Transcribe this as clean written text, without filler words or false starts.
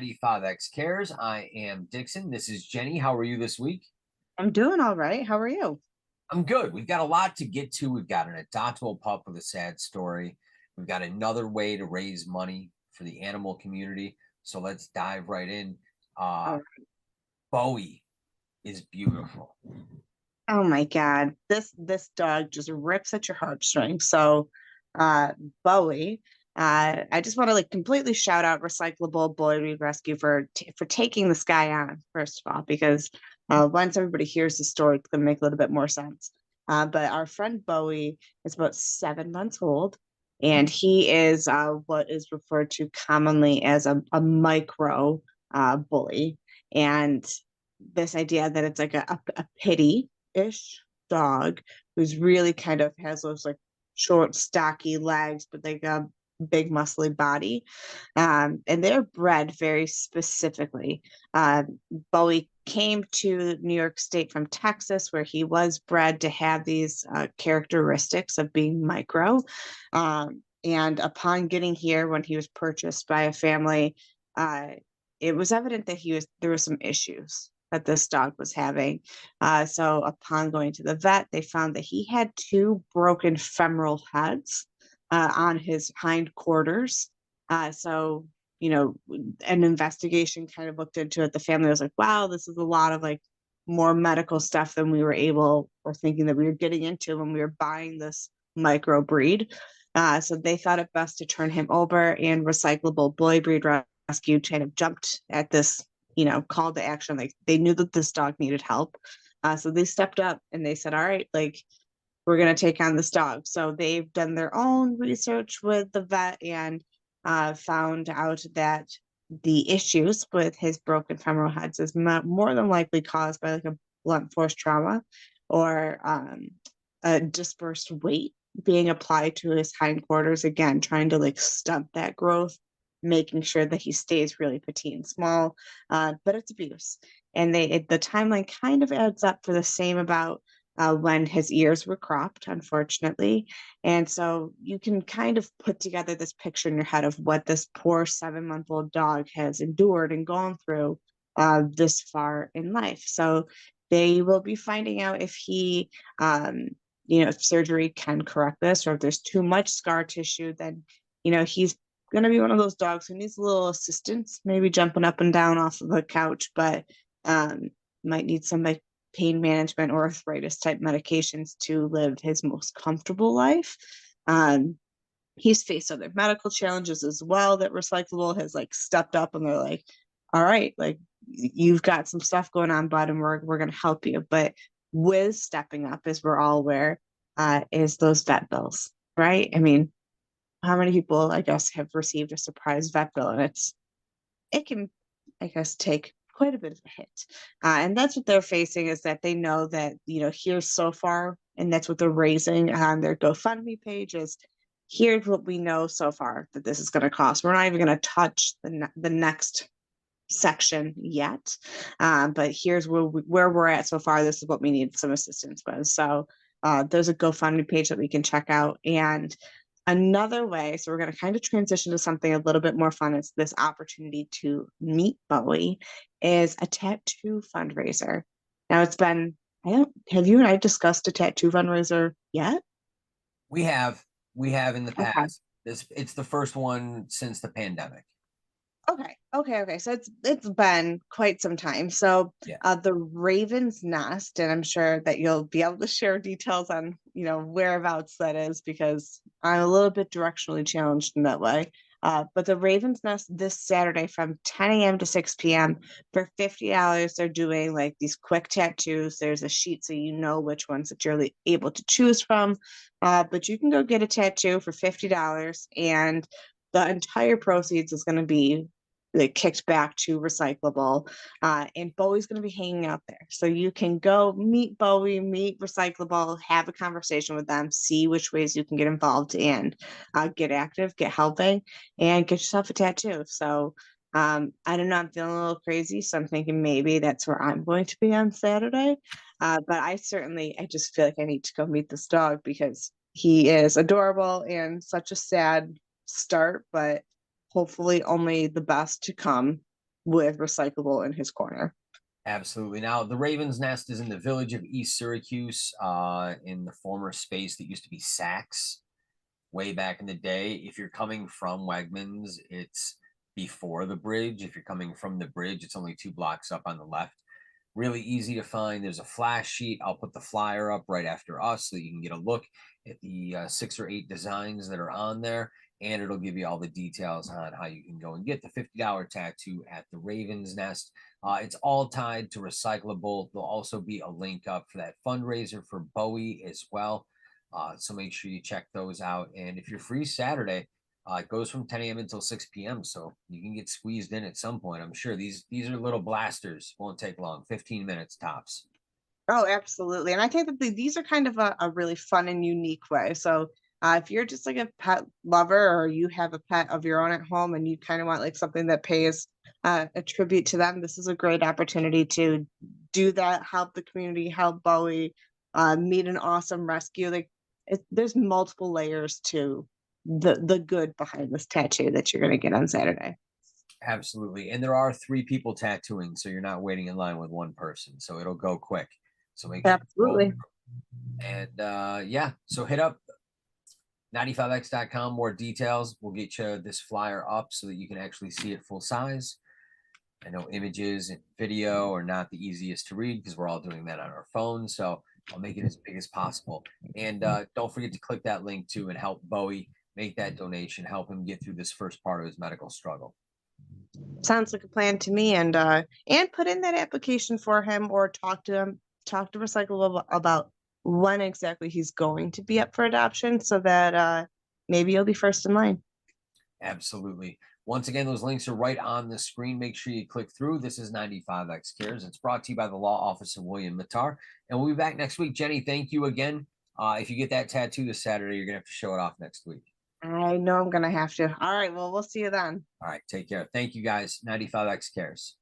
95X Cares. I am Dixon. This is Jenny. How are you this week? I'm doing all right. How are you? I'm good. We've got a lot to get to. We've got an adoptable pup with a sad story. We've got another way to raise money for the animal community. So let's dive right in. Uh, Oh, Bowie is beautiful. oh my God. This dog just rips at your heartstrings. So uh Bowie, I just want to like completely shout out Recyclable Boy Rescue for taking this guy on, first of all, because once everybody hears the story, it's gonna make a little bit more sense. But our friend Bowie is about 7 months old, and he is what is referred to commonly as a micro bully. And this idea that it's like a pity-ish dog who's really kind of has those like short, stocky legs, but like a big, muscly body. And they're bred very specifically. Bowie came to New York State from Texas, where he was bred to have these characteristics of being micro. And upon getting here, when he was purchased by a family, uh, it was evident that there were some issues that this dog was having. So upon going to the vet, they found that he had two broken femoral heads on his hind quarters. So, you know, an investigation kind of looked into it. The family was like, wow, this is a lot of like more medical stuff than we were able or thinking that we were getting into when we were buying this micro breed. So they thought it best to turn him over, and Recyclable Boy Breed Rescue kind of jumped at this, call to action. Like they knew that this dog needed help. So they stepped up and they said, all right, like we're going to take on this dog. So they've done their own research with the vet and found out that the issues with his broken femoral heads is more than likely caused by like a blunt force trauma or a dispersed weight being applied to his hindquarters, again, trying to like stunt that growth, making sure that he stays really petite and small. But it's abuse. And the timeline kind of adds up for the same about when his ears were cropped, unfortunately. And so you can kind of put together this picture in your head of what this poor 7-month-old dog has endured and gone through this far in life. So they will be finding out if if surgery can correct this, or if there's too much scar tissue, then, he's going to be one of those dogs who needs a little assistance, maybe jumping up and down off of a couch, but might need some like pain management or arthritis type medications to live his most comfortable life. Um, he's faced other medical challenges as well that Recyclable has like stepped up and they're like, all right, like you've got some stuff going on, bud, and we're gonna help you. But with stepping up, as we're all aware, is those vet bills, right? I mean, how many people, I guess, have received a surprise vet bill, and it can, I guess, take quite a bit of a hit. And that's what they're facing, is that they know that, here's so far, and that's what they're raising on their GoFundMe page is, here's what we know so far that this is going to cost. We're not even going to touch the next section yet. But here's where we're at so far. This is what we need some assistance with. So there's a GoFundMe page that we can check out. And another way, so we're going to kind of transition to something a little bit more fun, is this opportunity to meet Bowie, is a tattoo fundraiser. Now I don't, have you and I discussed a tattoo fundraiser yet? We have we have in the Okay. past. It's the first one since the pandemic. Okay. So it's been quite some time. So Yeah. the Raven's Nest, and I'm sure that you'll be able to share details on, whereabouts that is, because I'm a little bit directionally challenged in that way. But the Raven's Nest this Saturday from 10 a.m. to 6 p.m. for $50, they're doing like these quick tattoos. There's a sheet so you know which ones that you're able to choose from. But you can go get a tattoo for $50, and the entire proceeds is going to be like kicked back to Recyclable. And Bowie's going to be hanging out there. So you can go meet Bowie, meet Recyclable, have a conversation with them, see which ways you can get involved, and get active, get helping, and get yourself a tattoo. So I don't know, I'm feeling a little crazy. So I'm thinking maybe that's where I'm going to be on Saturday. But I just feel like I need to go meet this dog because he is adorable and such a sad start, but hopefully only the best to come. with recyclable in his corner. Absolutely. Now, the Raven's Nest is in the village of East Syracuse, in the former space that used to be Saks way back in the day. If you're coming from Wegmans, it's before the bridge. If you're coming from the bridge, it's only 2 blocks up on the left. Really easy to find. There's a flash sheet. I'll put the flyer up right after us so that you can get a look at the 6 or 8 designs that are on there. And it'll give you all the details on how you can go and get the $50 tattoo at the Raven's Nest. It's all tied to recyclable. There'll also be a link up for that fundraiser for Bowie as well. So make sure you check those out. And if you're free Saturday, it goes from 10 a.m. until 6 p.m. So you can get squeezed in at some point. I'm sure these are little blasters. Won't take long, 15 minutes tops. Oh, absolutely. And I think that these are kind of a really fun and unique way. So if you're just like a pet lover or you have a pet of your own at home and you kind of want like something that pays a tribute to them, this is a great opportunity to do that, help the community, help Bowie, meet an awesome rescue. Like there's multiple layers to the good behind this tattoo that you're going to get on Saturday. Absolutely. And there are 3 people tattooing, so you're not waiting in line with one person. So it'll go quick. So make sure you roll. Absolutely. And yeah, so hit up 95x.com, more details. We'll get you this flyer up so that you can actually see it full size. I know images and video are not the easiest to read because we're all doing that on our phones. So I'll make it as big as possible. And don't forget to click that link too and help Bowie make that donation, help him get through this first part of his medical struggle. Sounds like a plan to me. And put in that application for him or talk to Recyclable about when exactly he's going to be up for adoption so that maybe you'll be first in line. Absolutely. Once again, those links are right on the screen. Make sure you click through. This is 95X Cares. It's brought to you by the Law Office of William Mattar. And we'll be back next week. Jenny, thank you again. If you get that tattoo this Saturday, you're going to have to show it off next week. I know I'm gonna have to. All right, well, we'll see you then. All right. Take care. Thank you, guys. 95X Cares.